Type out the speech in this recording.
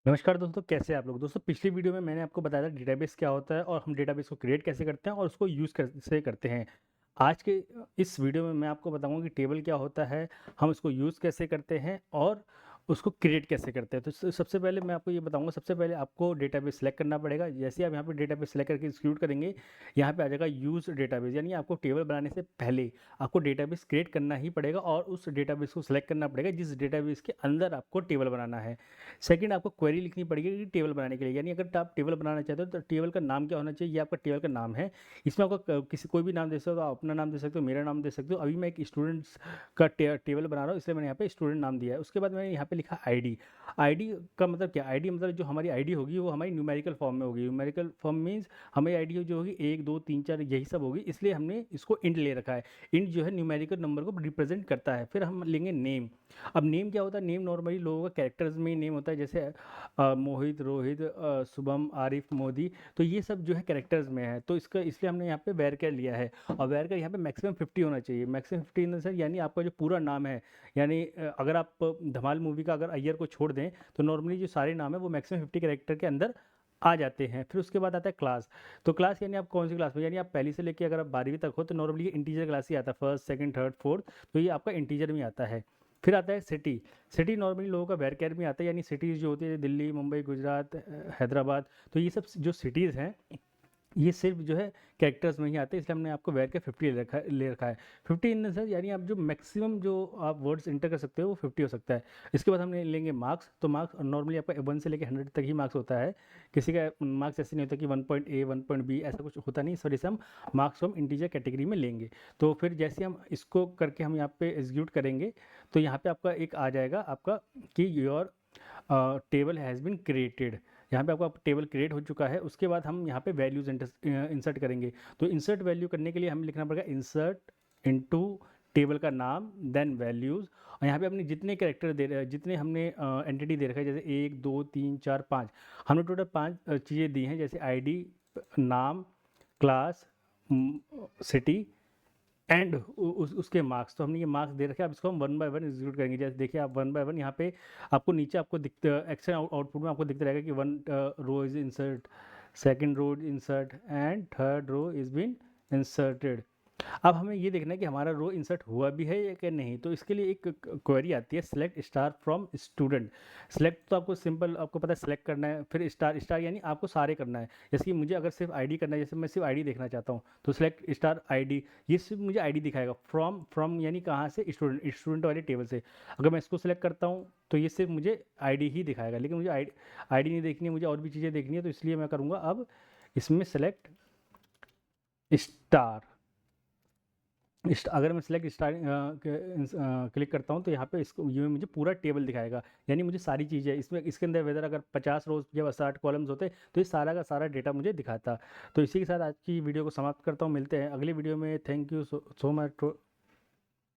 नमस्कार दोस्तों, कैसे हैं आप लोग। दोस्तों, पिछली वीडियो में मैंने आपको बताया था डेटाबेस क्या होता है और हम डेटाबेस को क्रिएट कैसे करते हैं और उसको यूज़ कैसे करते हैं। आज के इस वीडियो में मैं आपको बताऊंगा कि टेबल क्या होता है, हम उसको यूज़ कैसे करते हैं और उसको क्रिएट कैसे करते हैं। तो सबसे पहले मैं आपको ये बताऊंगा, सबसे पहले आपको डेटाबेस सेलेक्ट करना पड़ेगा। जैसे ही आप यहाँ पे डेटाबेस सेलेक्ट करके एक्जीक्यूट करेंगे, यहाँ पे आ जाएगा यूज़ डेटाबेस, यानी आपको टेबल बनाने से पहले आपको डेटाबेस क्रिएट करना ही पड़ेगा और उस डेटाबेस को सेलेक्ट करना पड़ेगा जिस डेटाबेस के अंदर आपको टेबल बनाना है। सेकंड, आपको क्वेरी लिखनी पड़ेगी टेबल बनाने के लिए, यानी अगर आप टेबल बनाना चाहते हो तो टेबल का नाम क्या होना चाहिए, ये आपका टेबल का नाम है। इसमें आपको किसी कोई भी नाम दे सकते हो, आप अपना नाम दे सकते हो, मेरा नाम दे सकते हो। अभी मैं एक स्टूडेंट्स का टेबल बना रहा हूँ, इसलिए मैंने यहाँ पे स्टूडेंट नाम दिया है। उसके बाद मैंने यहाँ पे लिखा आईडी। आईडी का मतलब क्या, आईडी मतलब जो हमारी आईडी होगी वो हमारी न्यूमेरिकल फॉर्म में होगी। न्यूमेरिकल फॉर्म मीन्स हमारी आईडी जो होगी 1 2 3 4 यही सब होगी, इसलिए हमने इसको इंट ले रखा है। इंट जो है न्यूमेरिकल नंबर को रिप्रेजेंट करता है। फिर हम लेंगे नेम। अब नेम क्या होता है, नेम नॉर्मली लोगों का कैरेक्टर्स में ही नेम होता है, जैसे मोहित, रोहित, शुभम, आरिफ, मोदी। तो ये सब जो है कैरेक्टर्स में है, तो इसका इसलिए हमने यहाँ पे वैरकर लिया है। और वैरकर यहाँ पे मैक्सिमम 50 होना चाहिए। मैक्सिमम 50 इन द सेंस यानी आपका जो पूरा नाम है, यानी अगर आप धमाल मूवी का अगर अय्यर को छोड़ दें तो नॉर्मली जो सारे नाम है वो मैक्सिमम 50 कैरेक्टर के अंदर आ जाते हैं। फिर उसके बाद आता है क्लास। तो क्लास यानी आप कौन सी क्लास में, यानी आप पहली से लेके अगर आप 12वीं तक हो तो नॉर्मली ये इंटीजर क्लास ही आता है, फर्स्ट सेकंड थर्ड फोर्थ। तो ये आपका इंटीजर में आता है। फिर आता है सिटी। सिटी नॉर्मली लोगों का वेरकेयर में आता है, यानी सिटीज़ जो होती है दिल्ली, मुंबई, गुजरात, हैदराबाद। तो ये सब जो सिटीज़ हैं ये सिर्फ जो है कैरेक्टर्स में ही आते हैं, इसलिए हमने आपको वेर के 50 ले रखा है 50 इन द सेंस, यानी आप जो मैक्सिमम जो आप वर्ड्स इंटर कर सकते हो वो 50 हो सकता है। इसके बाद हमने लेंगे मार्क्स। तो मार्क्स नॉर्मली आपका 1 से लेकर 100 तक ही मार्क्स होता है। किसी का मार्क्स ऐसे नहीं होता कि 1.A 1.B ऐसा कुछ होता नहीं। इस वजह से हम मार्क्स को हम इंटीजर कैटेगरी में लेंगे। तो फिर जैसे हम इसको करके हम यहाँ पे एग्जीक्यूट करेंगे तो यहाँ पे आपका एक आ जाएगा आपका कि your table has been created. यहाँ पे आपका टेबल क्रिएट हो चुका है। उसके बाद हम यहाँ पे वैल्यूज़ इंसर्ट करेंगे। तो इंसर्ट वैल्यू करने के लिए हमें लिखना पड़ेगा इंसर्ट इनटू टेबल का नाम देन वैल्यूज़। और यहाँ पे अपने जितने कैरेक्टर दे रहे हैं, जितने हमने एंटिटी दे रखा है, जैसे 1 2 3 4 5, हमने टोटल 5 चीज़ें दी हैं, जैसे आईडी, नाम, क्लास, सिटी एंड उसके मार्क्स। तो हमने ये मार्क्स दे रखे हैं। अब इसको हम वन बाय वन एग्जीक्यूट करेंगे। जैसे देखिए आप वन बाय वन यहाँ पे आपको नीचे आपको दिखता एक्शन आउटपुट में आपको दिखता रहेगा कि one row is insert, second row insert and third row is been inserted. अब हमें ये देखना है कि हमारा रो इंसर्ट हुआ भी है या कि नहीं। तो इसके लिए एक क्वेरी आती है, select star from student. Select तो आपको सिंपल आपको पता है सेलेक्ट करना है, फिर स्टार स्टार यानी आपको सारे करना है। जैसे कि मुझे अगर सिर्फ आईडी करना है, जैसे मैं सिर्फ आईडी देखना चाहता हूँ तो सेलेक्ट स्टार आईडी, ये सिर्फ मुझे आईडी दिखाएगा। फ्रॉम फ्रॉम यानी कहाँ से, स्टूडेंट स्टूडेंट वाले टेबल से। अगर मैं इसको सेलेक्ट करता हूँ तो ये सिर्फ मुझे आईडी ही दिखाएगा, लेकिन मुझे आईडी नहीं देखनी है, मुझे और भी चीज़ें देखनी है। तो इसलिए मैं करूँगा अब इसमें सेलेक्ट स्टार। अगर मैं सेलेक्ट स्टार क्लिक करता हूँ तो यहाँ पे इसको ये मुझे पूरा टेबल दिखाएगा, यानी मुझे सारी चीज़ें इसमें इसके अंदर वेदर अगर 50 रोज या 60 कॉलम्स होते तो ये सारा का सारा डेटा मुझे दिखाता। तो इसी के साथ आज की वीडियो को समाप्त करता हूँ। मिलते हैं अगली वीडियो में। Thank you so much